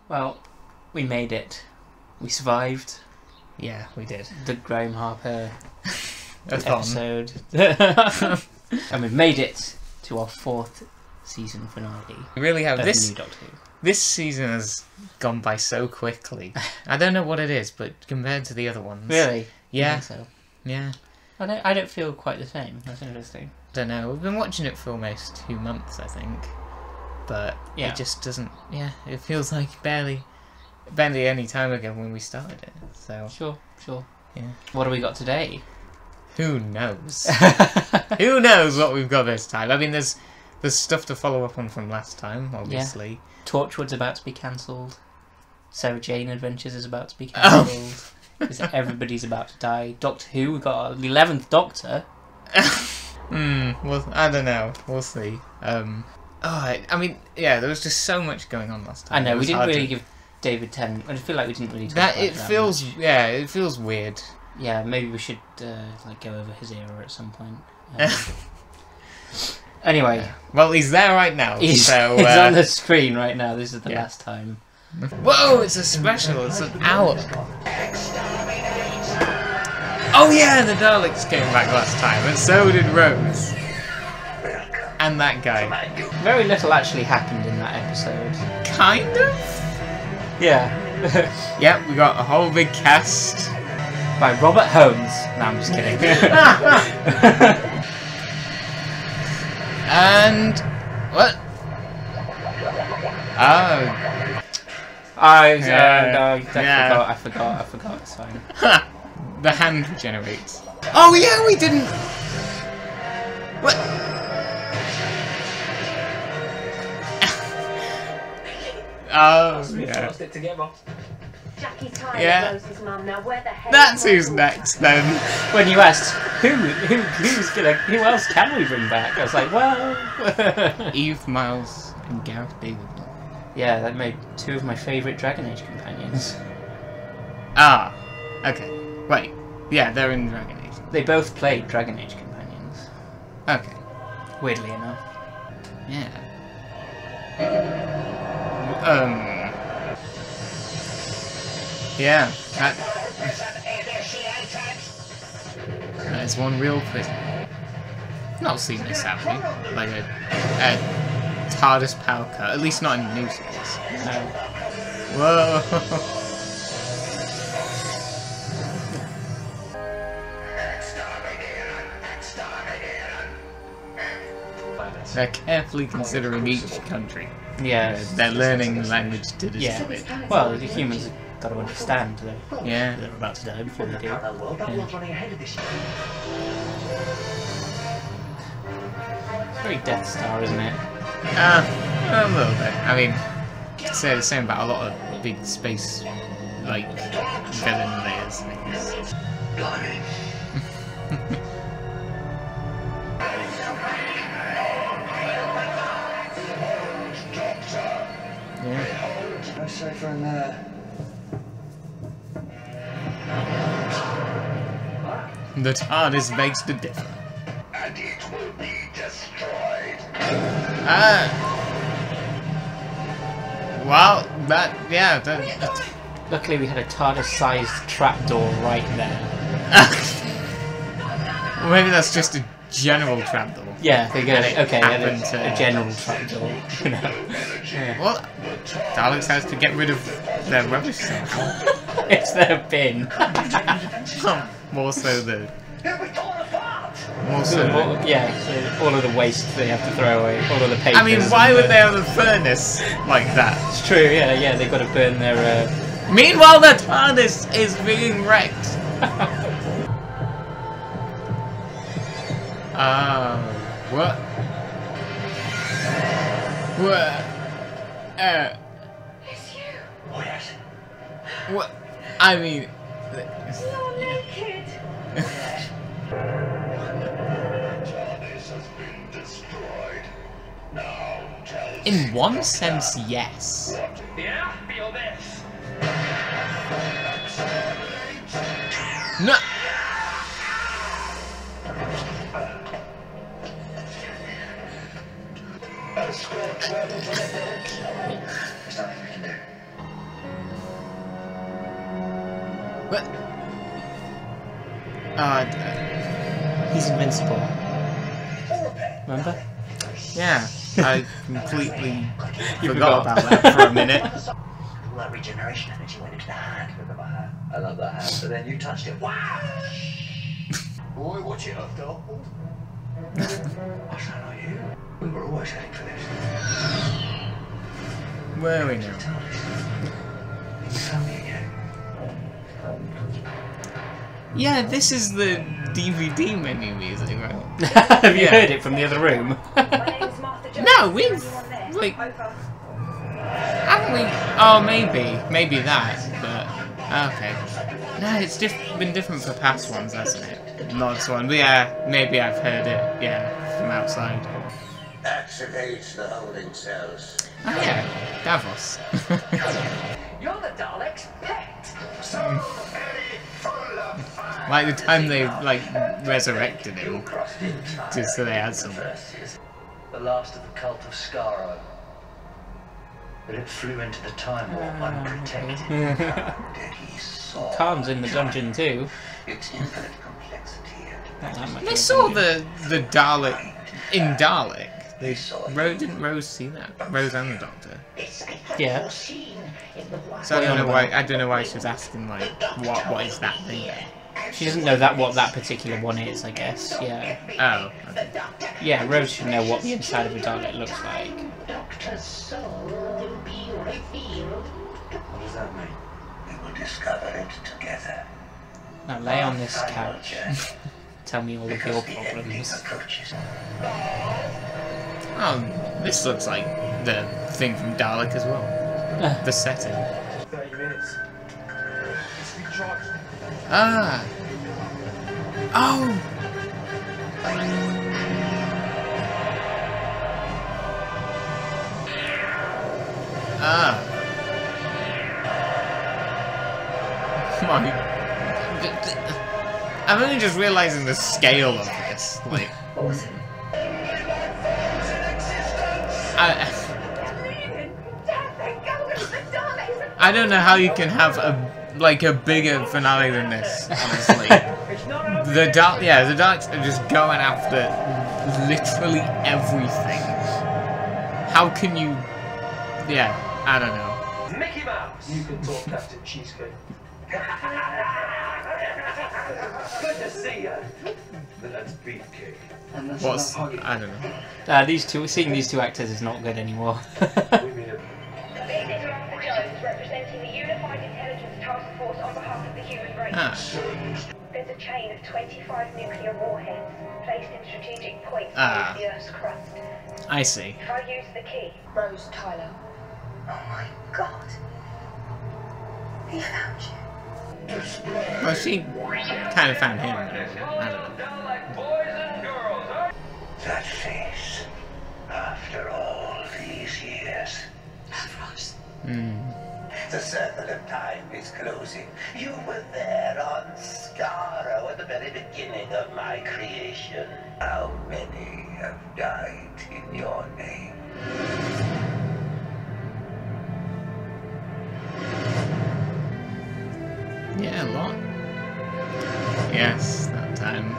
Well, we made it. We survived Yeah, we did. the Graham Harper A-thon. episode. And we've made it to our 4th season finale We really have. of This New Doctor Who. This season has gone by so quickly. I don't know what it is, but compared to the other ones... Really? Yeah. I think so. Yeah. I don't feel quite the same. That's interesting. Don't know. We've been watching it for almost 2 months, I think. But Yeah. it just doesn't... Yeah, it feels like barely any time ago when we started it. So, Sure. yeah. What do we got today? Who knows? Who knows what we've got this time? I mean, there's stuff to follow up on from last time, obviously. Torchwood's about to be cancelled. Sarah Jane Adventures is about to be cancelled. Because everybody's about to die. Doctor Who, we got our 11th Doctor. Well, I don't know. We'll see. I mean, yeah, there was just so much going on last time. I know, It we was didn't hard really to- give David Tennant... I feel like we didn't really talk That about it that feels, much. yeah, it feels weird. Yeah, maybe we should like go over his era at some point. Anyway, Well, he's there right now. he's, so, he's on the screen right now. This is the yeah. last time. Whoa! It's a special. It's an hour. Oh yeah, the Daleks came back last time, and so did Rose. And that guy. Very little actually happened in that episode. Kind of. Yeah. Yep, we got a whole big cast. By Robert Holmes. No, I'm just kidding. And what? Oh, I forgot. It's fine. the hand regenerates. Oh yeah, we didn't. What? Oh yeah. Jackie's tired Yeah. of Rose's mum. Now where the hell That's is who's Mum? next then. When you asked who else can we bring back? I was like, well, Eve Miles and Gareth David. yeah, that made 2 of my favourite Dragon Age companions. Ah, okay. Wait, yeah, they're in Dragon Age. They both played Dragon Age companions. Okay, Weirdly enough. yeah. Yeah, that is one real prison. Not seen this happening, like a TARDIS power cut, at least not in the new series. No. Whoa! They're carefully considering each country. Yeah. They're learning the language to Yeah. destroy it. Well, the humans have got to understand that Yeah. they're about to die before they do. It's very Death Star, isn't it? A little bit. I mean, you could say the same about a lot of big space, like, villain layers things. Yeah. No safer in there. The TARDIS begs to differ. And it will be destroyed. Well, that. Luckily, we had a TARDIS-sized trapdoor right there. Well, maybe that's just a general trapdoor. Yeah, they get it. Okay, happened yeah, to- a general trapdoor. You know. Yeah. Well, Daleks has to get rid of their rubbish stuff. It's their bin. More so the. It was torn apart. More so the. Yeah, so all of the waste they have to throw away, all of the papers. I mean, why and would the- they have a furnace like that? It's true, yeah, they've got to burn their... Meanwhile, the TARDIS is being wrecked. What? What? It's you. Oh, yes. What? I mean, You're naked. TARDIS has been destroyed. Now tell us. in one sense, yes. Yeah, feel this. No. Escort travel. There's nothing we can do. What? He's invincible. Remember? Yeah, I completely You forgot forgot. about that for a minute. All that regeneration energy went into the hand. Look at my hand. I love that hand. But then you touched it. Wow! Boy, watch it, Octo. I sound like you. We were always heading for this. Where are we now? You found me again. Yeah, this is the DVD menu music, right? Have you Yeah. heard it from the other room? My name is Martha Jones. No, we've, Anyone there? like- Over. Haven't we? Oh, maybe that, but okay. No, it's been different for past ones, hasn't it? Not this one, but yeah, maybe I've heard it, yeah, from outside. Activate the holding cells. Oh yeah, Davos. You're the Dalek's pet. So very full of fire. Like the time they like resurrected him, Crossed in time. just so they had some. The last of the cult of Skaro. But it flew into the time warp unprotected. He saw Khan's in the dungeon too. its infinite complexity Not that much They of a saw dungeon. the Dalek in Dalek. Didn't Rose see that? Rose and the Doctor. Yeah. So I don't know why she was asking like what is that thing? She doesn't know what that particular one is, I guess. Yeah. Oh, okay. Yeah, Rose should know what the inside of a Dalek looks like. Doctor's soul will be revealed. What does that mean? We will discover it together. Now lay on this couch. Tell me all of your problems. Approaches. Oh, this looks like the thing from Dalek as well. The setting. 30 minutes. Ah. Oh. Ah. My. I'm only just realizing the scale of this. Like. I don't know how you can have a bigger finale than this, honestly. the Daleks are just going after literally everything. How can you? Yeah, I don't know. Mickey Mouse! You can talk Captain Cheesecake. Good to see you. That's beefcake. What's? I don't know. Seeing these two actors is not good anymore. We mean it. This is Martha Jones representing the Unified Intelligence Task Force on behalf of the human race. Ah. There's a chain of 25 nuclear warheads placed in strategic points Ah. beneath the Earth's crust. I see. If I use the key, Rose Tyler. Oh my god. He found you. Well, she kind of found him. I don't know. That face. After all these years. Rose. The circle of time is closing. You were there on Skaro at the very beginning of my creation. How many have died in your name? Yeah, a lot. Yes, that time.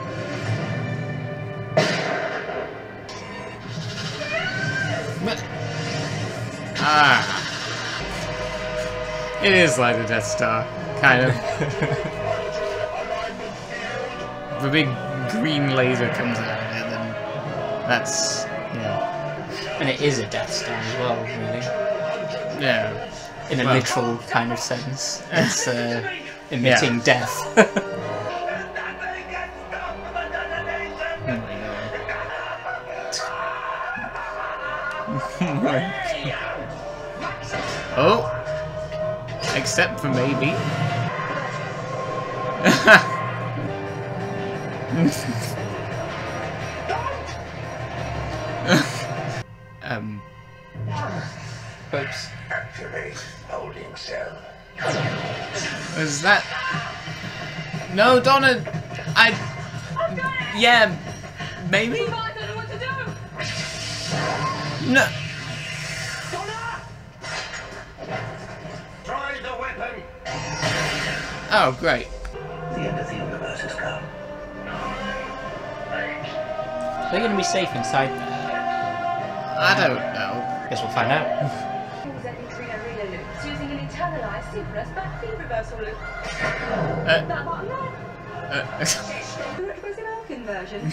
But, it is like the Death Star, kind of. The big green laser comes out of it, and that's And it is a Death Star as well, really. yeah. In a Well. literal kind of sense. It's emitting death. Oh my god. Oh! Except for maybe. Oops. Activate holding cell. Was that? No, Donna! Yeah, maybe? I don't know what to do! No! Try the weapon. Oh, great. The end of the universe has come. Are they going to be safe inside there? I don't know. Guess we'll find out. Using an internalized synchronous back feed reversal loop. Uh, That button there. Representative conversion.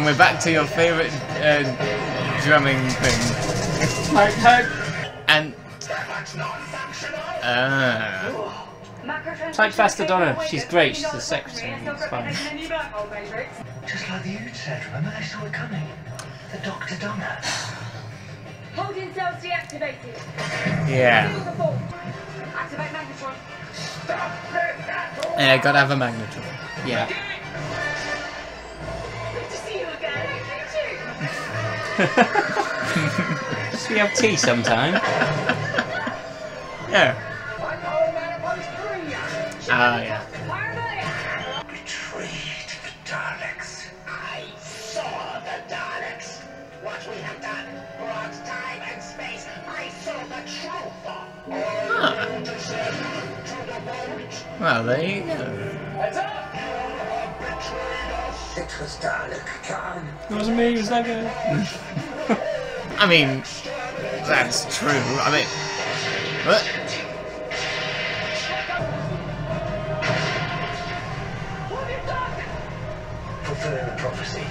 We're back to your favourite drumming thing. And It's like Faster Donna. She's great. She's the secretary. It's fine. Just like the huge said, remember they saw it coming? The Dr. Donna. Holding cells deactivated. yeah, Feel the fault. Activate magnetron. yeah, gotta have a magnetron. Yeah. Good to see you again. Just we have tea sometime. Yeah. Ah, yeah. Betrayed the Daleks. I saw the Daleks. What we have done brought time and space. I saw the truth. Well, there you go. It was Dalek Khan. It wasn't me. It was that guy. I mean, that's true. I mean, what? Fulfilling the prophecy.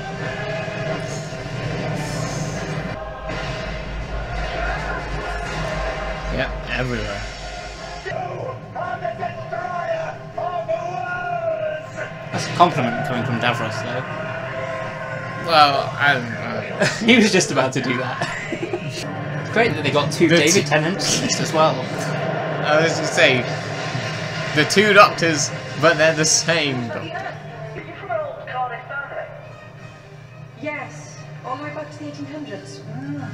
Yep, everywhere. I'm the destroyer of the worlds! That's a compliment coming from Davros, though. Well, I don't know. He was just about to do that. It's great that they got two The David Tennants in this as well. I was to say, the two doctors, but they're the same doctor. Did you from an old Cardiff family? Yes, all the way back to the 1800s.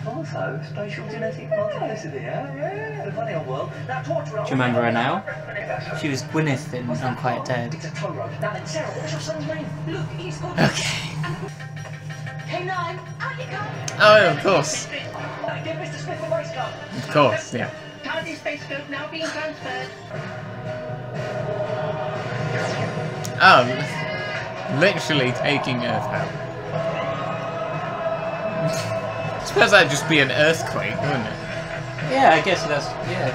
Also, spatial genetic multiplicity, huh? Yeah, the funny old world. Now, torture. Do you remember her now? She was Gwyneth in Unquiet Dead. It's a toll road. Now then, Sarah, what's your son's name? Look, he's called Okay. K9. Out you come. Oh, of course. Give Mr. Smith a race car. Of course, yeah. Tardy space field now being transferred. Oh, literally taking Earth out. I suppose that'd just be an earthquake, wouldn't it? Yeah, I guess that's... yeah.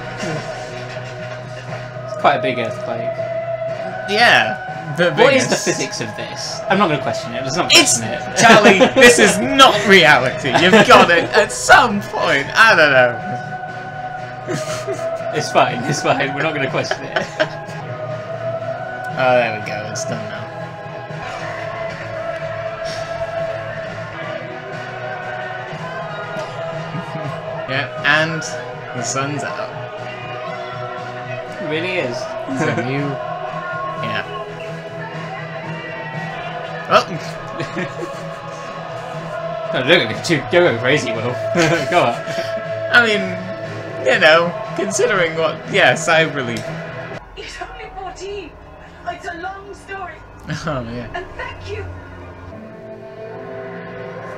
It's quite a big earthquake. Yeah, the What is the biggest. physics of this? I'm not going to question it. Let's not It's question it. Charlie. This is not reality. You've got it at some point. I don't know. It's fine. It's fine. We're not going to question it. Oh, there we go. It's done now. Yeah, and the sun's out. It really is. It's a new. Yeah. Oh. No, don't go crazy, Will. Go on. I mean, you know, considering what. Yeah, cyberly. He's only 14. It's a long story. Oh yeah. And thank you.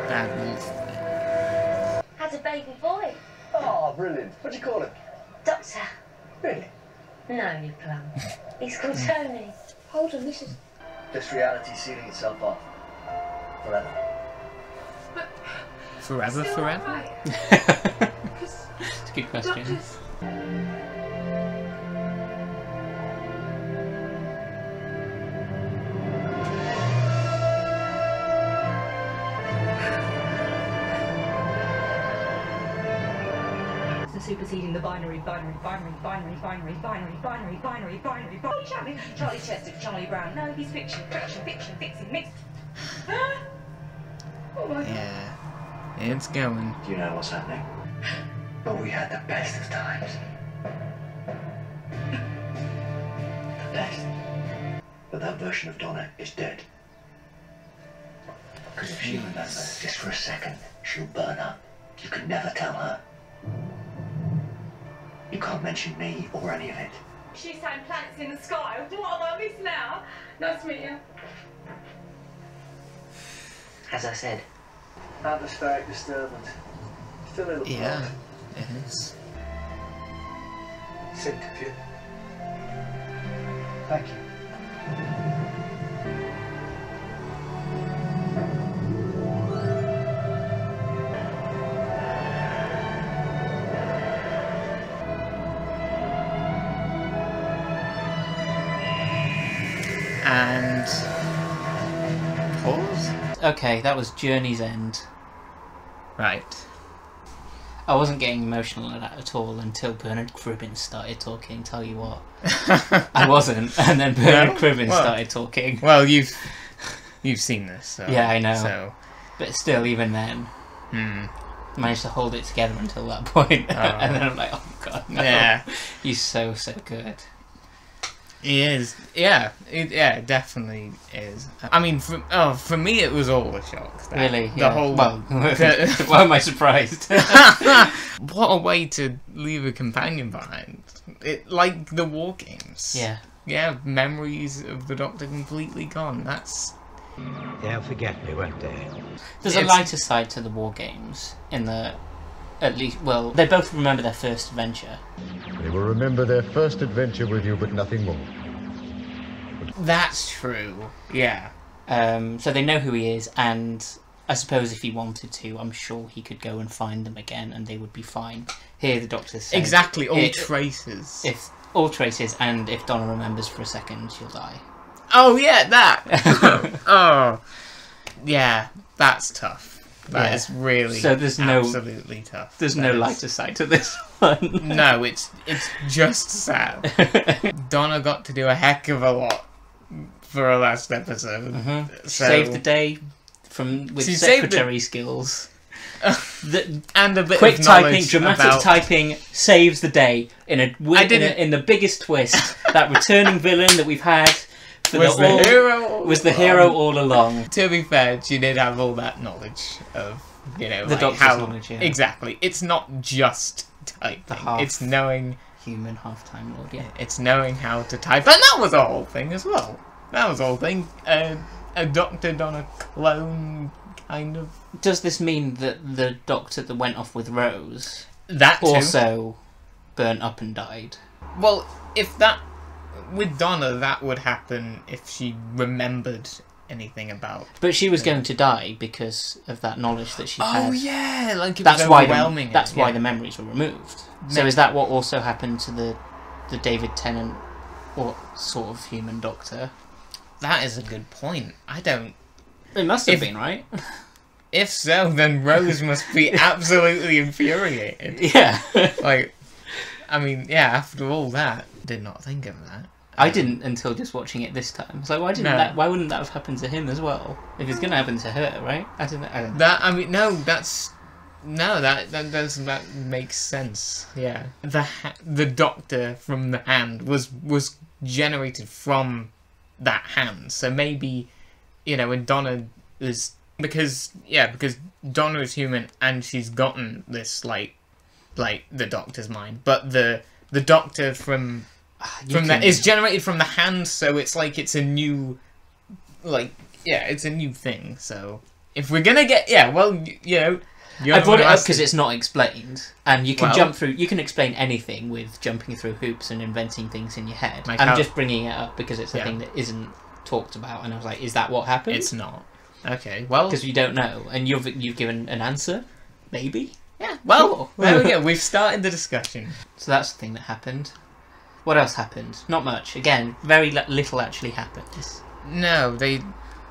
Bad news. Had a baby boy. Oh, brilliant. What do you call him? Doctor. Really? No, you plum. He's called Tony. Hold on, this is... This reality sealing itself off. Forever. Forever, forever? It's a good question. Superseding the binary. Charlie Chester, Charlie Brown. No, he's fiction, fixing, mixed. Oh my God. Yeah. It's going. Do you know what's happening? But we had the best of times. The best. But that version of Donna is dead. Because if she remembers just for a second, she'll burn up. You can never tell her. You can't mention me or any of it. She's saying planets in the sky. What have I missed now? Nice to meet you. As I said, atmospheric disturbance. Still a little Yeah, it is. Centipede. Thank you. And pause. Okay, that was Journey's End. Right. I wasn't getting emotional at that at all until Bernard Cribbins started talking, tell you what. I wasn't, and then Bernard No? Cribbins Well- started talking. Well, you've seen this, so Yeah, I know. So, But still, even then, managed to hold it together until that point. And then I'm like, oh god, no. yeah, He's so good. he is. Yeah, it definitely is. I mean, for me, it was all a shock. That, Really? the Yeah. whole. Well, why am I surprised? What a way to leave a companion behind. It like the war games. Yeah. Yeah, memories of the Doctor completely gone. That's. They'll forget me, won't they? There's a It's- lighter side to the war games in the. At least, well, they both remember their first adventure. They will remember their first adventure with you, but nothing more. That's true. Yeah. So they know who he is, and I suppose if he wanted to, I'm sure he could go and find them again, and they would be fine. Here, the Doctor says Exactly. All It- traces. if all traces, and if Donna remembers for a second, she'll die. Oh yeah, that. Oh, yeah, that's tough. That Yeah. is really So there's no- absolutely tough. There's That no is- lighter side to this one. No, it's just sad. Donna got to do a heck of a lot for her last episode. So, Saved the day with She saved the- secretary skills. The and a bit quick of typing, knowledge dramatic about... typing saves the day in a didn't- in the biggest twist. That returning villain that we've had for was the all- hero. all was the along. hero all along. To be fair, she did have all that knowledge of, The like Doctor's how knowledge, yeah. exactly. It's not just typing. half- It's knowing. Human half-time lord, yeah. It's knowing how to type, and that was the whole thing as well. That was the whole thing. A Doctor Donna clone, kind of. Does this mean that the Doctor that went off with Rose That too. also burnt up and died? Well, if that with Donna, that would happen if she remembered anything about. But she was going to die because of that knowledge that she had. Oh yeah, like it That's was why overwhelming. that's her, why yeah. the memories were removed. So Ma- is that what also happened to the David Tennant or sort of human Doctor? That is a good point. I don't. It must have If- been, right? If so, then Rose must be absolutely infuriated. Yeah. Like, I mean, yeah. After all that, did not think of that. I didn't until just watching it this time. It's like, why didn't No. that? Why wouldn't that have happened to him as well? If it's going to happen to her, right? I don't know. That I mean, no, that's no, that makes sense. Yeah, the Doctor from the hand was generated from that hand. So maybe, when Donna is because Donna is human and she's gotten this like the Doctor's mind, but the Doctor from that is generated from the hand. So it's like it's a new it's a new thing. So if we're gonna get I brought it up because it's not explained, and you can Well- jump through. You can explain anything with jumping through hoops and inventing things in your head. Like I'm how- just bringing it up because it's a Yeah. thing that isn't talked about, and I was like, "Is that what happened?" It's not. Okay, well, because you don't know, and you've given an answer, maybe. yeah, well, Sure. there we go. We've started the discussion. So that's the thing that happened. What else happened? Not much. Again, very little actually happens. No, the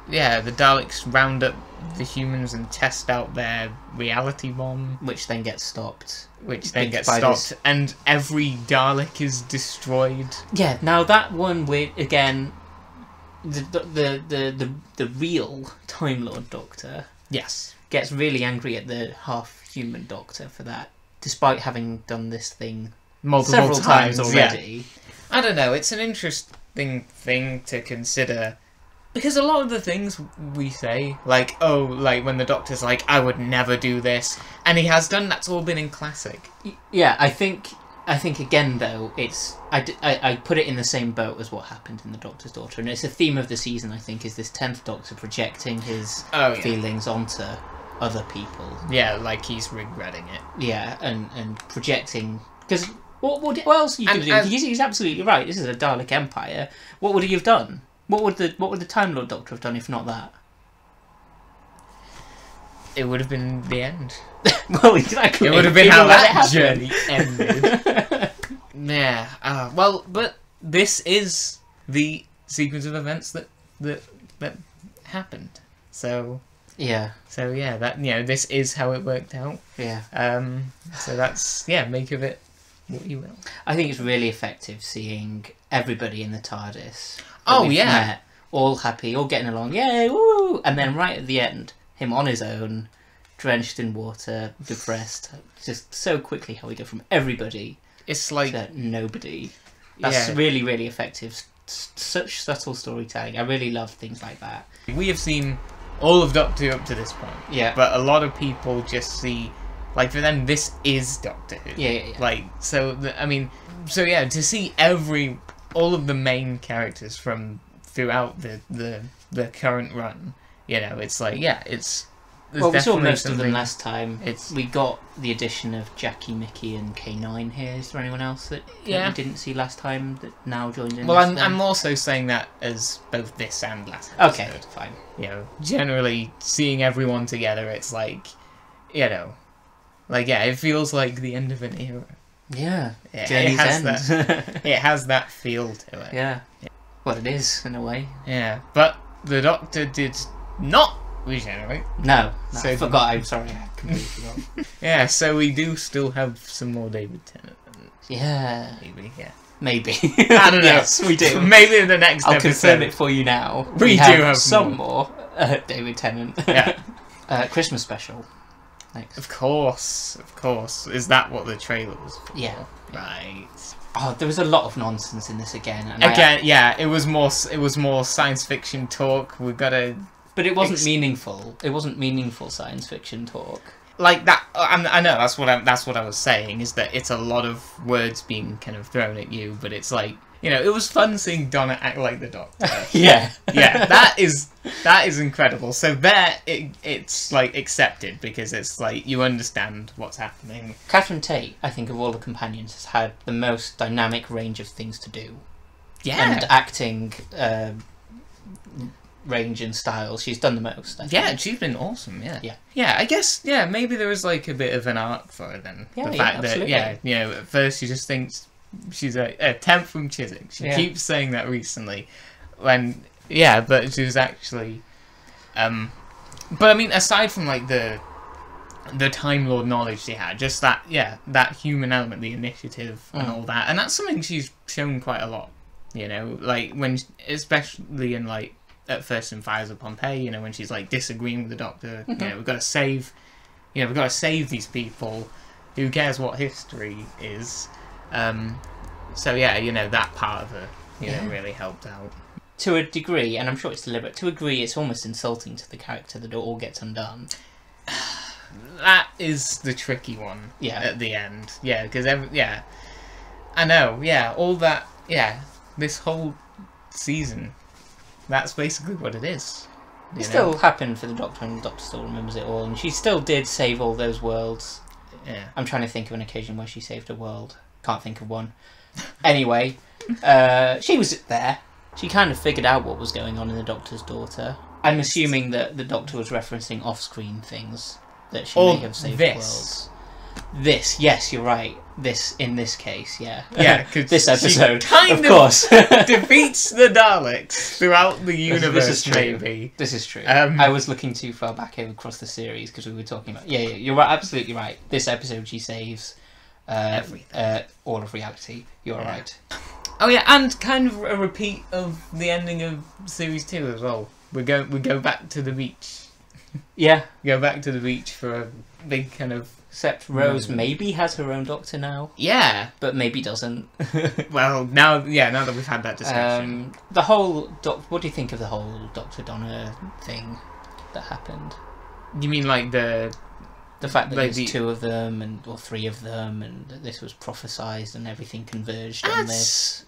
Daleks round up the humans and test out their reality bomb, Which then gets stopped. which then gets By stopped, this- and every Dalek is destroyed. Yeah. Now that one with again, the real Time Lord Doctor Yes. gets really angry at the half-human Doctor for that, despite having done this thing Multiple several times yeah. already. I don't know, it's an interesting thing to consider. Because a lot of the things we say, like when the Doctor's like, I would never do this, and he has done, that's all been in classic. Yeah, I think again though, it's I put it in the same boat as what happened in The Doctor's Daughter, and it's a theme of the season. I think is this 10th Doctor projecting his feelings onto other people. Yeah, like he's regretting it. Yeah, and projecting because What else are you going to do? He's absolutely right. This is a Dalek Empire. What would he have done? What would the Time Lord Doctor have done if not that? It would have been the end. Well, exactly. It would have been how that journey ended. Yeah. Well, but this is the sequence of events that happened. So yeah. So yeah, that this is how it worked out. Yeah. So that's make of it what you will. I think it's really effective seeing everybody in the TARDIS. Oh yeah. Met, all happy, all getting along. Yay! Woo! And then right at the end, him on his own, drenched in water, depressed. Just so quickly how we go from everybody. It's like to nobody. That's really, really effective. Such subtle storytelling. I really love things like that. We have seen all of Doctor Who up to this point. Yeah. But a lot of people just see, like, for them, this is Doctor Who. Yeah. Like, to see all of the main characters from throughout the current run, it's like, it's. Well, we saw most of them last time. We got the addition of Jackie, Mickey, and K9 here. Is there anyone else that we didn't see last time that now joined in? Well, I'm also saying that as both this and last episode. Okay, fine. Generally seeing everyone together, it's like, it feels like the end of an era. Yeah, Journey's End. It has that feel to it. Yeah. Well, it is in a way. Yeah, but the Doctor did not regenerate. No, so I forgot. I'm sorry, I completely forgot. Yeah, so we do still have some more David Tennant. Yeah. Maybe. I don't know. Yes, we do. Maybe in the next episode. I'll confirm it for you now. We do have some more David Tennant. Yeah. Christmas special. Next. Of course. Is that what the trailer was for? Yeah. Right. Oh, there was a lot of nonsense in this again. And it was more science fiction talk. But it wasn't meaningful. It wasn't meaningful science fiction talk. Like that. I know. That's what I was saying. Is that it's a lot of words being kind of thrown at you, but it's like it was fun seeing Donna act like the Doctor. Yeah. That is incredible. So it's like accepted because it's like you understand what's happening. Catherine Tate, I think, of all the companions, has had the most dynamic range of things to do. Yeah. And acting. Range and style, she's done the most. I think. Yeah, she's been awesome. Yeah. I guess maybe there was like a bit of an arc for her then. Yeah, the fact absolutely. that at first she just thinks she's a temp from Chiswick. She keeps saying that recently, but she was actually. But I mean, aside from like the Time Lord knowledge she had, just that human element, the initiative and all that, and that's something she's shown quite a lot. Like when, especially in like. At first in Fires of Pompeii, when she's like disagreeing with the Doctor, we've got to save, these people. Who cares what history is? That part of her, really helped out. To a degree, and I'm sure it's deliberate. To a degree, it's almost insulting to the character that it all gets undone. That is the tricky one. Yeah. At the end, because I know. All that. This whole season. That's basically what it is. It still happened for the Doctor, and the Doctor still remembers it all, and she still did save all those worlds. Yeah. I'm trying to think of an occasion where she saved a world. Can't think of one. Anyway, she was there. She kind of figured out what was going on in the Doctor's daughter. I'm assuming that the Doctor was referencing off-screen things that she may have saved worlds. This, yes, you're right. In this case, yeah. Yeah, because this episode, of course, defeats the Daleks throughout the universe. This is true. Maybe this is true. I was looking too far back across the series because we were talking about. Yeah, you're right, absolutely right. This episode, she saves all of reality. You're right. Oh yeah, and kind of a repeat of the ending of series 2 as well. We go back to the beach. Yeah, go back to the beach for a big kind of. Except Rose maybe has her own Doctor now. Yeah. But maybe doesn't. Well, now that we've had that discussion. The whole... What do you think of the whole Dr. Donna thing that happened? You mean like the fact that there's two of them, or three of them, and that this was prophesized and everything converged on this?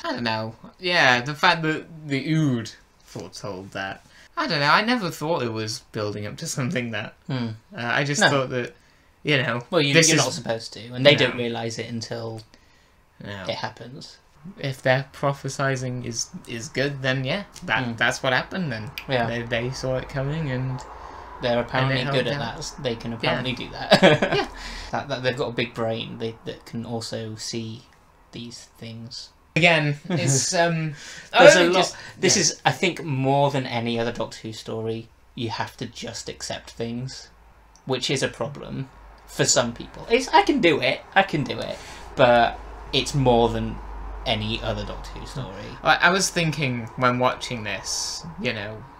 I don't know. Yeah, the fact that the Ood foretold that. I don't know, I never thought it was building up to something that... I just thought that... Well, you're not supposed to, and they don't realise it until Yeah. it happens. If their prophesizing is good, then yeah, that's what happened. Then they saw it coming, and they're apparently good at that. They can apparently do that. Yeah, that they've got a big brain. That can also see these things. Again, it's there's a lot. This is, I think, more than any other Doctor Who story. You have to just accept things, which is a problem for some people. I can do it, but it's more than any other Doctor Who story. I was thinking when watching this,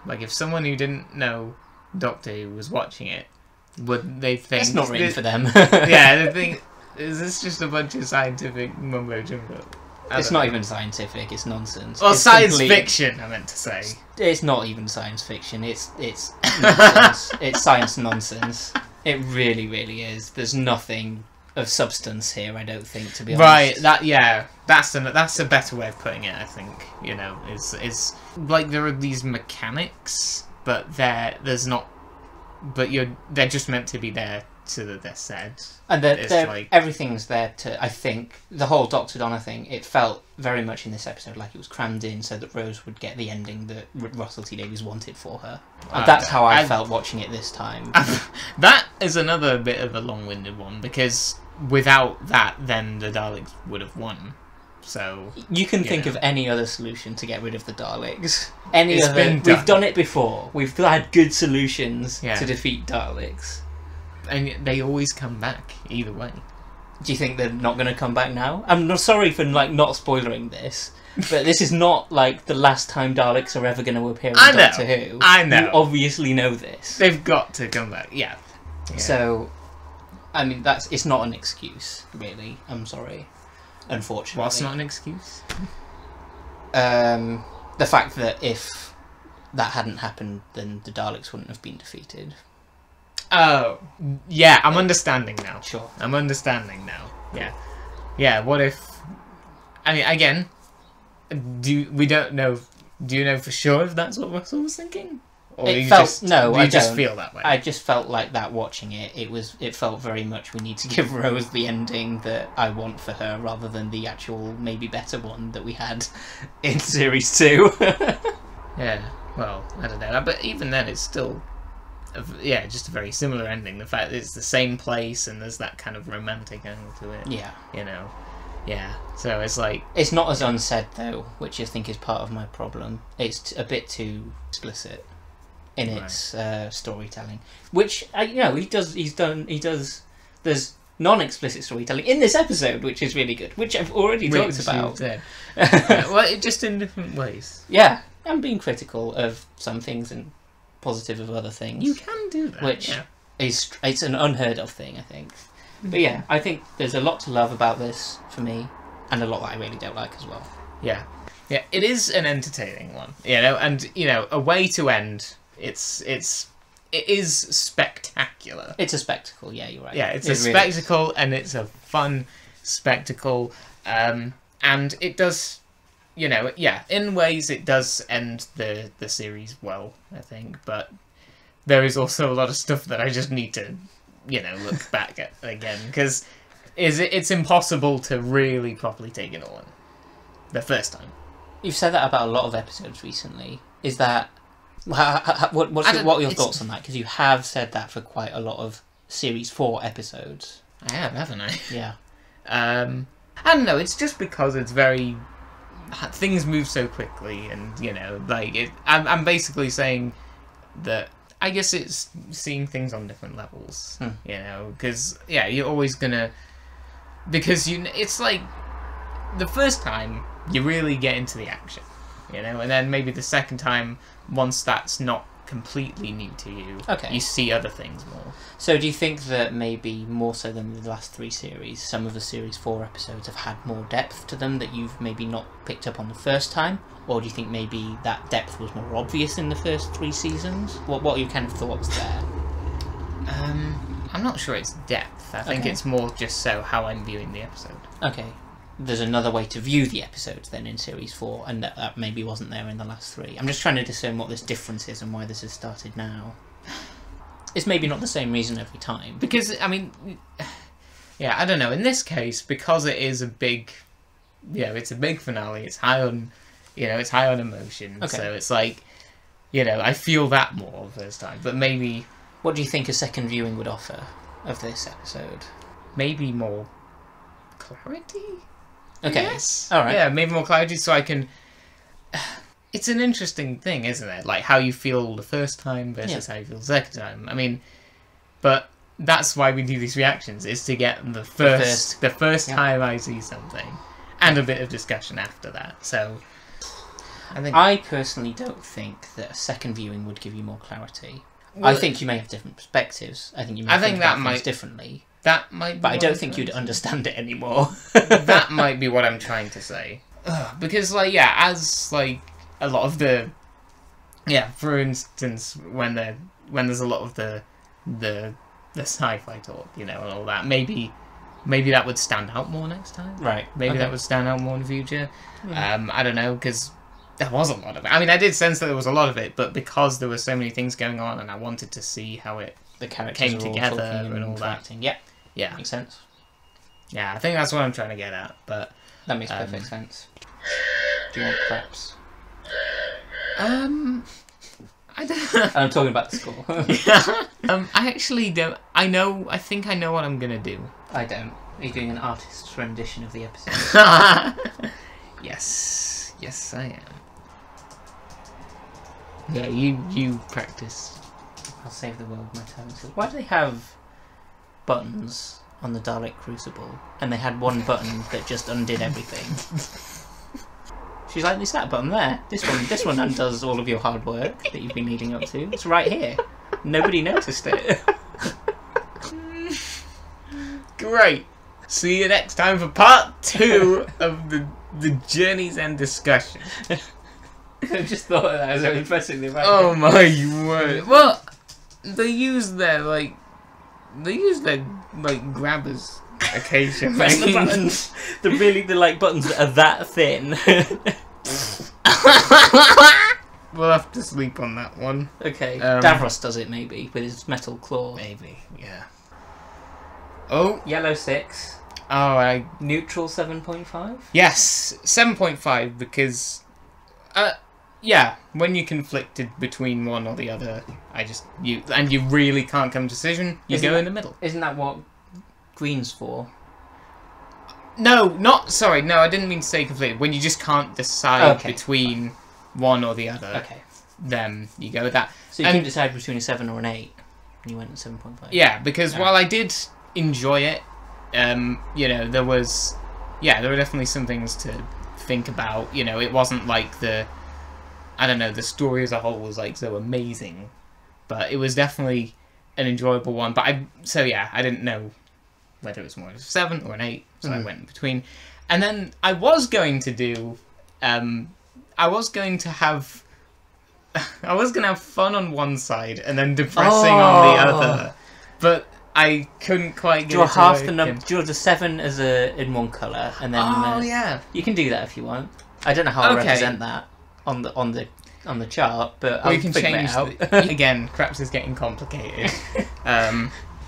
like if someone who didn't know Doctor Who was watching it, would they think it's not written for them? Yeah, they think, is this just a bunch of scientific mumbo jumbo? It's not even scientific. It's nonsense. Well, it's science fiction, I meant to say. It's not even science fiction. It's nonsense. It's science nonsense. It really, really is. There's nothing of substance here, I don't think, to be honest. Right, that's a better way of putting it, I think. Is like there are these mechanics, but they're just meant to be there so that they're said. And everything's there to, I think, the whole Dr. Donna thing, it felt very much in this episode like it was crammed in so that Rose would get the ending that Russell T Davies wanted for her. And that's how I felt watching it this time. That is another bit of a long-winded one, because without that, then the Daleks would have won. So you can think of any other solution to get rid of the Daleks. We've done it before. We've had good solutions to defeat Daleks. And they always come back, either way. Do you think they're not going to come back now? I'm not sorry for not spoiling this, but this is not like the last time Daleks are ever going to appear in Doctor Who. I know. You obviously know this. They've got to come back, yeah. So, I mean, it's not an excuse, really. I'm sorry. Unfortunately. What's not an excuse? The fact that if that hadn't happened, then the Daleks wouldn't have been defeated. Oh, yeah, I'm understanding now. Sure. I'm understanding now. Yeah. Yeah, what if... I mean, again, do you know for sure if that's what Russell was thinking? Or I just just feel that way? I just felt like that watching it. It felt very much we need to give Rose the ending that I want for her, rather than the actual maybe better one that we had in series 2. Yeah, well, I don't know, but even then, it's still, just a very similar ending. The fact that it's the same place and there's that kind of romantic angle to it. Yeah, Yeah, so it's like... It's not as unsaid, though, which I think is part of my problem. It's a bit too explicit in its storytelling, which he does. There's non-explicit storytelling in this episode, which is really good, which I've already talked about. Well, just in different ways. Yeah, I'm being critical of some things and positive of other things. You can do that, which it's an unheard of thing, I think. But yeah, I think there's a lot to love about this for me, and a lot that I really don't like as well. Yeah, it is an entertaining one, and a way to end. It is spectacular. It's a spectacle, yeah, you're right. Yeah, it's a spectacle, really, and it's a fun spectacle. And it does, in ways it does end the series well, I think. But there is also a lot of stuff that I just need to, look back at again, because it's impossible to really properly take it all in the first time. You've said that about a lot of episodes recently. Is that... What are your thoughts on that? Because you have said that for quite a lot of Series 4 episodes. I have, haven't I? Yeah. I don't know, it's just because it's very... Things move so quickly, and, I'm basically saying that I guess it's seeing things on different levels, because, you're always gonna... Because, it's like, the first time, you really get into the action, and then maybe the second time... Once that's not completely new to you, you see other things more. So do you think that maybe more so than the last 3 series, some of the Series 4 episodes have had more depth to them that you've maybe not picked up on the first time? Or do you think maybe that depth was more obvious in the first 3 seasons? What are your kind of thoughts there? I'm not sure it's depth. I think it's more just so how I'm viewing the episode. Okay. There's another way to view the episodes then in Series 4, and that maybe wasn't there in the last 3. I'm just trying to discern what this difference is and why this has started now. It's maybe not the same reason every time. Because, I mean... Yeah, I don't know. In this case, because it is a big you know, it's a big finale. It's high on, you know, it's high on emotion. Okay. So it's like, you know, I feel that more first time. But maybe... What do you think a second viewing would offer of this episode? Maybe more clarity? Okay. Yes. Alright. Yeah, maybe more clarity so I can... It's an interesting thing, isn't it? Like, how you feel the first time versus how you feel the second time. I mean, but that's why we do these reactions, is to get the first time I see something. And a bit of discussion after that. So, I personally don't think that a second viewing would give you more clarity. Well, I think you may have different perspectives. I think you may think about things differently. That might be but I don't think you'd understand it anymore. That might be what I'm trying to say. Because, like, yeah, as, like, a lot of the... Yeah, for instance, when there's a lot of the sci-fi talk, you know, and all that, maybe that would stand out more next time. Right. Maybe that would stand out more in the future. I don't know, because there was a lot of it. I mean, I did sense that there was a lot of it, but because there were so many things going on, and I wanted to see how the characters came together and all that. Yeah, makes sense. Yeah, I think that's what I'm trying to get at, but... That makes perfect sense. Do you want craps? I don't... I'm talking about the score. I actually don't... I think I know what I'm gonna do. I don't. Are you doing an artist's rendition of the episode? Yes. Yes, I am. Yeah, you practice. I'll save the world with my talents. Why do they have buttons on the Dalek Crucible, and they had one button that just undid everything? She's like, it's that button there. This one undoes all of your hard work that you've been leading up to. It's right here. Nobody noticed it. Great. See you next time for part 2 of the Journey's End discussion. I just thought of that as I was pressing the right. Oh my word. Well, they use their grabbers occasionally. Press the buttons. The buttons that are that thin. We'll have to sleep on that one. Okay. Davros does it maybe with his metal claw. Maybe, yeah. Oh, yellow 6. Oh, neutral 7.5. Yes, 7.5 because, yeah, when you're conflicted between one or the other, you really can't come to a decision. You go in the middle. Isn't that what green's for? No, I didn't mean to say conflicted. When you just can't decide between one or the other, then you go with that. So you couldn't decide between a 7 or an 8, and you went at 7.5. Yeah, because while I did enjoy it, you know, there were definitely some things to think about. You know, it wasn't like the story as a whole was like so amazing, but it was definitely an enjoyable one. But I didn't know whether it was more of a 7 or an 8, so I went in between. And then I was going to have fun on one side and then depressing on the other, but I couldn't quite get draw half the number. Draw the 7 as in one colour, and then you can do that if you want. I don't know how I represent that on the chart, but you can change it out. Again, Craps is getting complicated.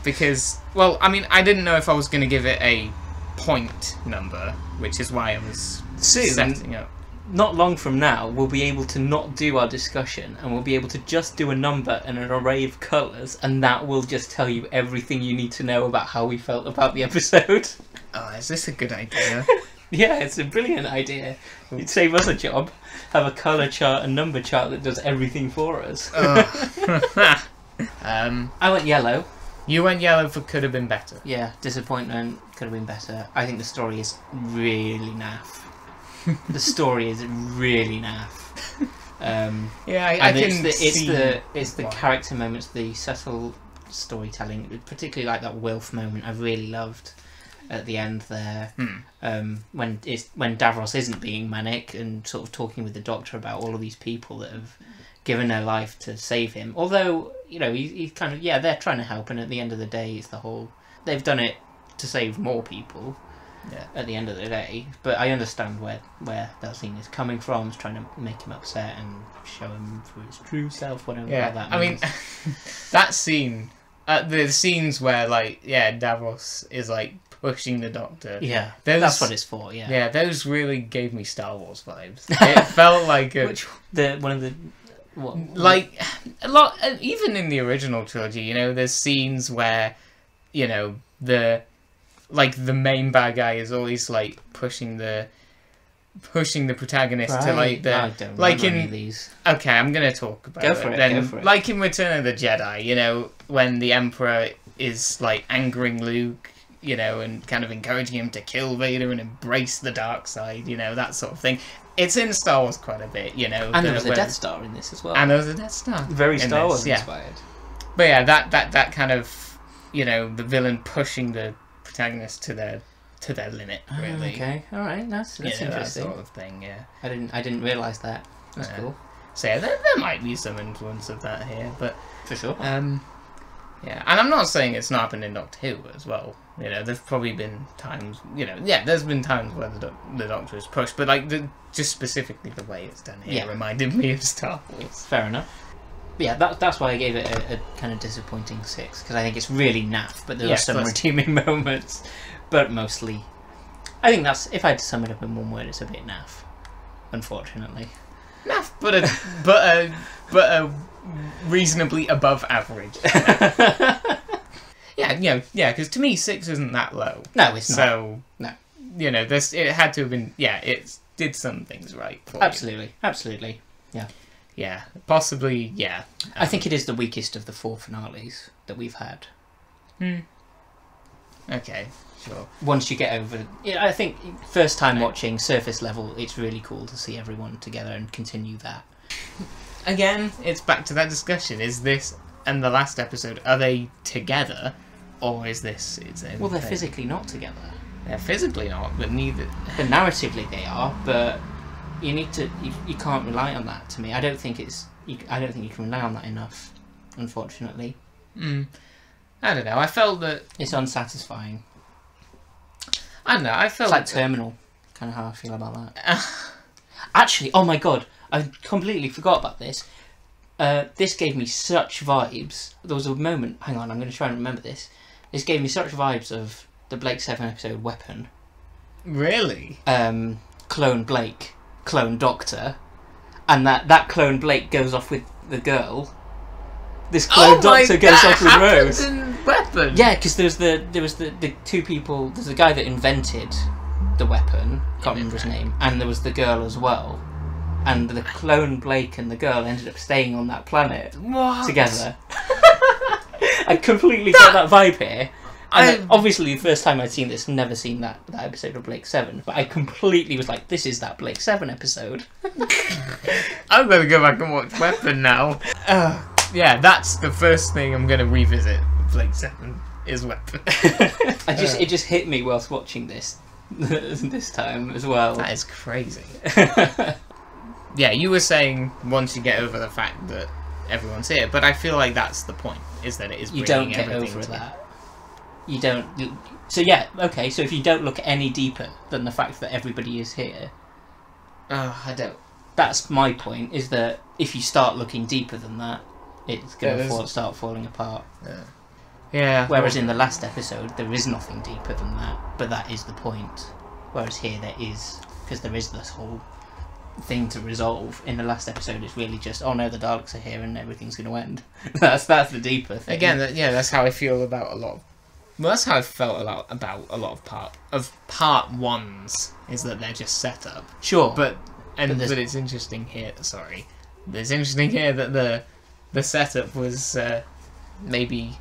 Because, well, I mean, I didn't know if I was going to give it a point number, which is why I was setting up. Not long from now, we'll be able to not do our discussion, and we'll be able to just do a number and an array of colours, and that will just tell you everything you need to know about how we felt about the episode. Oh, is this a good idea? Yeah, it's a brilliant idea. It'd save us a job. Have a colour chart and number chart that does everything for us. I went yellow. You went yellow for could have been better. Yeah, disappointment, could have been better. I think the story is really naff. The story is really naff. It's the character moments, the subtle storytelling, particularly like that Wilf moment I really loved at the end there. When Davros isn't being manic and sort of talking with the Doctor about all of these people that have given their life to save him. Although, you know, he's kind of, they're trying to help, and at the end of the day, it's the whole... They've done it to save more people at the end of the day, but I understand where that scene is coming from. It's trying to make him upset and show him for his true self, whatever that means. I mean, that scene, the scenes where, like, Davros is, like, pushing the Doctor. Yeah, that's what it's for. Yeah, yeah, those really gave me Star Wars vibes. It felt like one of the what, like a lot. Even in the original trilogy, you know, there's scenes where, you know, the main bad guy is always like pushing the protagonist to like the I don't like remember in any of these. Okay, I'm gonna talk about Go for it. then. Like in Return of the Jedi, you know, when the Emperor is like angering Luke, you know, and kind of encouraging him to kill Vader and embrace the dark side, you know, that sort of thing. It's in Star Wars quite a bit, you know. And there was a Death Star in this as well. And there was a Death Star. Very Star Wars inspired. But yeah, that kind of, you know, the villain pushing the protagonist to their limit, really. Okay, all right, that's interesting. That sort of thing, yeah. I didn't realise that. That's cool. So yeah, there might be some influence of that here, but for sure. Yeah, and I'm not saying it's not happened in Doctor Who as well. You know, there's probably been times, you know, yeah, there's been times where the Doctor is pushed, but like just specifically the way it's done here reminded me of Star Wars. Fair enough. But yeah, that's why I gave it a kind of disappointing 6, because I think it's really naff, but there are some redeeming moments. But mostly, I think that's, if I had to sum it up in one word, it's a bit naff. Unfortunately, naff, but a reasonably above average. Yeah, because to me 6 isn't that low. No, it's not. So no, you know, it had to have been. Yeah, it did some things right. For absolutely, you. Absolutely. Yeah. Yeah, possibly. Yeah, I think it is the weakest of the 4 finales that we've had. Okay, sure. Once you get over, I think first time watching surface level, it's really cool to see everyone together and continue that. Again, it's back to that discussion. Is this and the last episode, are they together, or is this its own Well, they're thing? physically not together. They're physically not, but neither. But narratively they are. But you need to. You can't rely on that. To me, I don't think it's. I don't think you can rely on that enough. Unfortunately. I don't know. I felt that it's unsatisfying. I don't know. I felt it's like Terminal. Kind of how I feel about that. Actually, oh my god, I completely forgot about this. This gave me such vibes. There was a moment. Hang on, I'm going to try and remember this. This gave me such vibes of the Blake 7 episode Weapon. Really? Clone Blake, Clone Doctor, and that Clone Blake goes off with the girl. This Clone Doctor goes off with Rose. In Weapon. Yeah, because there was the 2 people. There's the guy that invented the weapon. Can't remember his name. And there was the girl as well. And the Clone Blake and the girl ended up staying on that planet together. I completely got that vibe here. And obviously, the first time I'd seen this, never seen that episode of Blake 7. But I completely was like, this is that Blake 7 episode. I'm going to go back and watch Weapon now. Yeah, that's the first thing I'm going to revisit. Blake 7 is Weapon. It just hit me whilst watching this time as well. That is crazy. Yeah, you were saying once you get over the fact that everyone's here, but I feel like that's the point, is that it is you don't get over that. You don't. So yeah, okay. So if you don't look any deeper than the fact that everybody is here, I don't. That's my point. Is that if you start looking deeper than that, it's going to start falling apart. Yeah. Whereas in the last episode, there is nothing deeper than that, but that is the point. Whereas here, there is, because there is this whole thing to resolve. In the last episode, it's really just, oh no, the Daleks are here and everything's going to end. that's the deeper thing. Again, that's how I feel about a lot of. Well, that's how I felt about a lot of part ones, is that they're just set up. Sure, but it's interesting here. Sorry, it's interesting here that the setup was maybe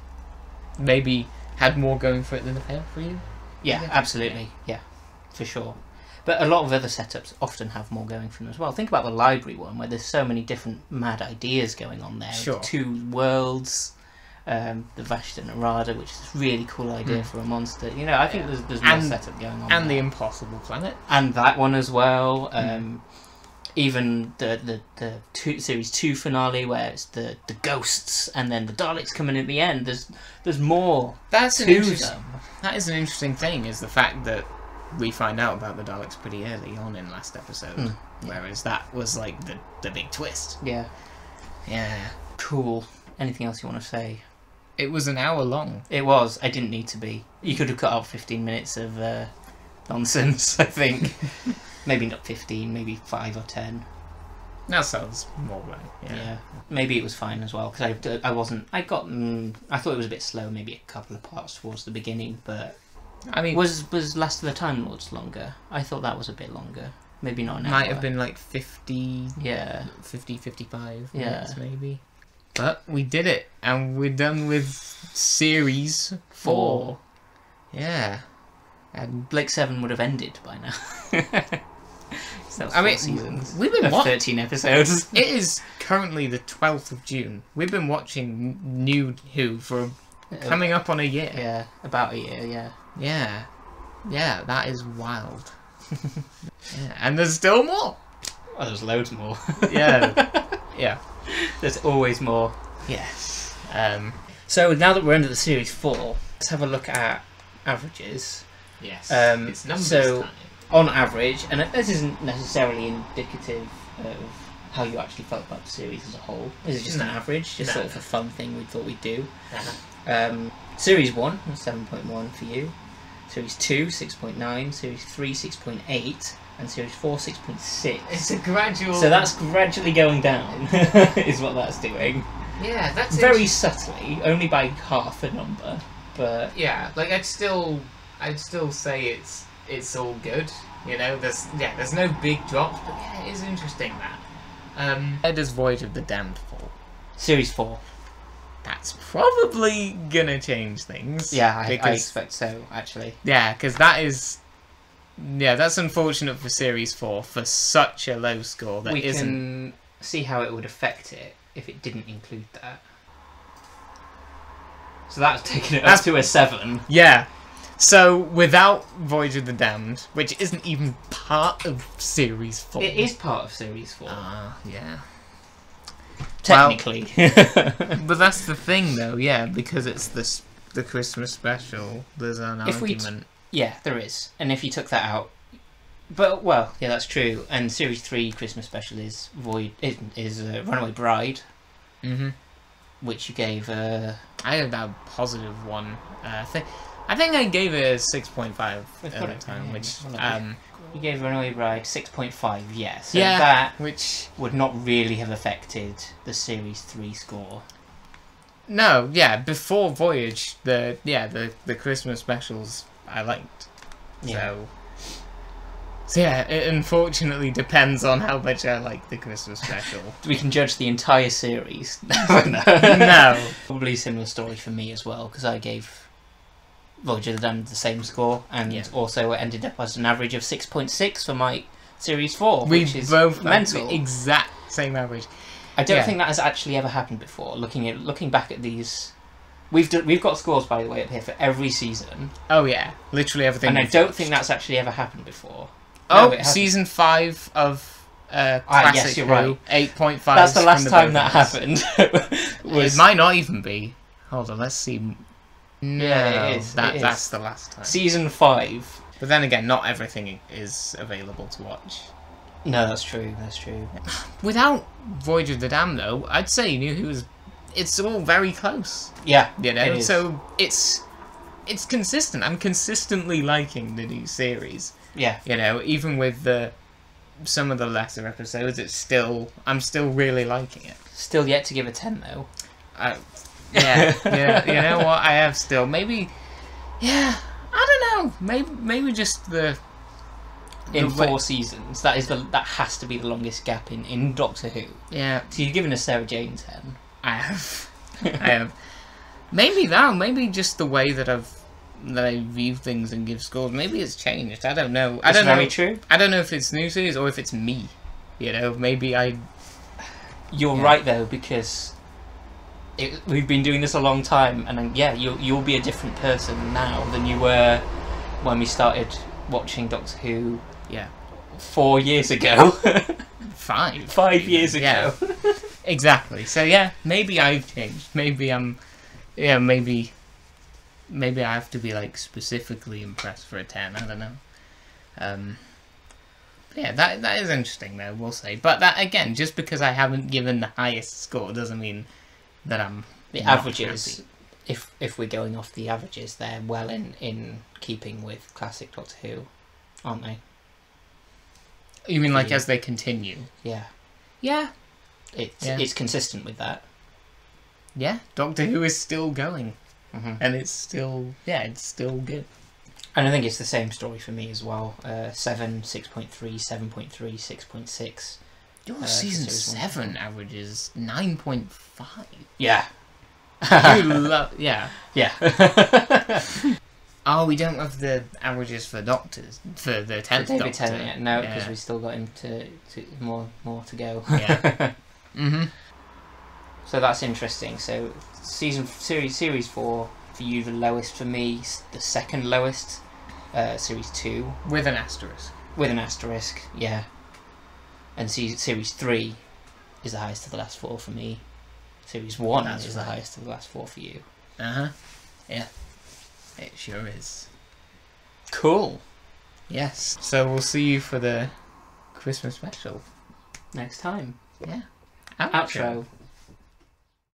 had more going for it than the payoff for you. Yeah, absolutely. Yeah, for sure. But a lot of other setups often have more going for them as well. Think about the library one, where there's so many different mad ideas going on there. Sure. 2 worlds, the Vashta Narada, which is a really cool idea for a monster. You know, I think there's more setup going on. And the Impossible Planet. And that one as well. Even the series 2 finale, where it's the ghosts and then the Daleks coming at the end. There's more. That is an interesting thing, is the fact that we find out about the Daleks pretty early on in last episode, whereas that was like the big twist. Yeah. Yeah. Cool. Anything else you want to say? It was an hour long. It was. I didn't need to be. You could have cut out 15 minutes of nonsense, I think. Maybe not 15, maybe 5 or 10. That sounds more right. Yeah. Maybe it was fine as well, because I wasn't... I thought it was a bit slow, maybe a couple of parts towards the beginning, but... I mean... Was Last of the Time Lords longer? I thought that was a bit longer. Maybe not an hour. Might have been like 50... Yeah. 50, 55 Yeah. minutes, maybe. But we did it, and we're done with Series 4. Yeah. And Blake 7 would have ended by now. So I mean, seasons we've been of 13 episodes. It is currently the 12th of June. We've been watching New Who for coming up on a year. Yeah, about a year, yeah. Yeah. Yeah, that is wild. Yeah, and there's still more. Oh, there's loads more. Yeah. Yeah. There's always more. Yes. So now that we're under the Series 4, let's have a look at averages. Yes. It's numbers so, time. on average, and this isn't necessarily indicative of how you actually felt about the series as a whole. This is just an average, just sort of a fun thing we thought we'd do. Series 1, 7.1 for you. Series 2, 6.9. Series 3, 6.8. And Series 4, 6.6. It's a gradual... So that's gradually going down, is what that's doing. Yeah, that's... Very subtly, only by half a number, but... Yeah, like, I'd still say it's all good, you know, there's no big drops, but yeah, it is interesting that. Where does Voyage of the Damned fall? Series 4. That's probably gonna change things. Yeah, I expect so, actually. Yeah, because that is... Yeah, that's unfortunate for Series 4, for such a low score that we isn't... can see how it would affect it if it didn't include that. So that's taking it up to a 7. Yeah. So, without Voyage of the Damned, which isn't even part of Series 4... It is part of Series 4. Yeah. Technically. Well, but that's the thing, though, yeah, because it's the Christmas special, there's an argument. Yeah, there is. And if you took that out... But, well, yeah, that's true. And Series 3 Christmas special is Runaway Bride. Mm-hmm. Which you gave... I had that positive one. I think I gave it a 6.5 at the time, which... You gave Runaway Bride 6.5, yes. So yeah, that which would not really have affected the Series 3 score. No, yeah, before Voyage, the Christmas specials I liked. Yeah. So yeah, it unfortunately depends on how much I like the Christmas special. We can judge the entire series. No. Probably a similar story for me as well, because I gave Voyage of the Damned the same score, and also it ended up as an average of 6.6 for my Series 4, which is both mental. The exact same average. I don't think that has actually ever happened before. Looking back at these, we've got scores, by the way, up here for every season. Oh yeah, literally everything. And I don't think that's actually ever happened before. Oh, no, season 5 of Classic yes, you're right. 8.5. That's the last time that happened. It might not even be. Hold on, let's see. No, yeah, it is. That's the last time. Season 5. But then again, not everything is available to watch. No, that's true. That's true. Without Voyage of the Damned, though, I'd say New Who is. It's all very close. Yeah, you know. it is. So it's consistent. I'm consistently liking the new series. Yeah. You know, even with some of the lesser episodes, I'm still really liking it. Still yet to give a 10 though. Yeah. You know what? I have still maybe. Yeah, I don't know. Maybe just in 4 seasons. That has to be the longest gap in Doctor Who. Yeah. So you've given a Sarah Jane 10. I have. Maybe that. Maybe just the way that I view things and give scores. Maybe it's changed. I don't know. It's very true. I don't know if it's new series or if it's me. You know, maybe I. You're right though, because we've been doing this a long time, and you'll be a different person now than you were when we started watching Doctor Who. Yeah. 4 years ago. 5. 5 years ago. Yeah. Exactly. So yeah, maybe I've changed. Maybe I'm. Yeah, maybe I have to be like specifically impressed for a 10. I don't know. Yeah, that is interesting though. We'll say, but that again, just because I haven't given the highest score doesn't mean that I'm the averages. happy. if we're going off the averages, they're well in keeping with classic Doctor Who, aren't they? You mean like as they continue? Yeah. Yeah. It's consistent with that. Yeah, Doctor Who is still going. Mm-hmm. And it's still good. And I think it's the same story for me as well. 7, 6.3, 7.3, 6.6. Your season 7 averages 9.5. Yeah. Yeah. Yeah. Oh, we don't have the averages for Doctors, for the 10th David Doctor. Tennant yet. No, because we still got him to more to go. Yeah. Mm-hmm. So that's interesting. So series 4 for you, the lowest. For me, the second lowest. Series 2 with an asterisk. With an asterisk, yeah. And series 3 is the highest of the last 4 for me. Series 1 is the highest of the last 4 for you. Yeah. It sure is. Cool. Yes. So we'll see you for the Christmas special next time. Yeah. Outro.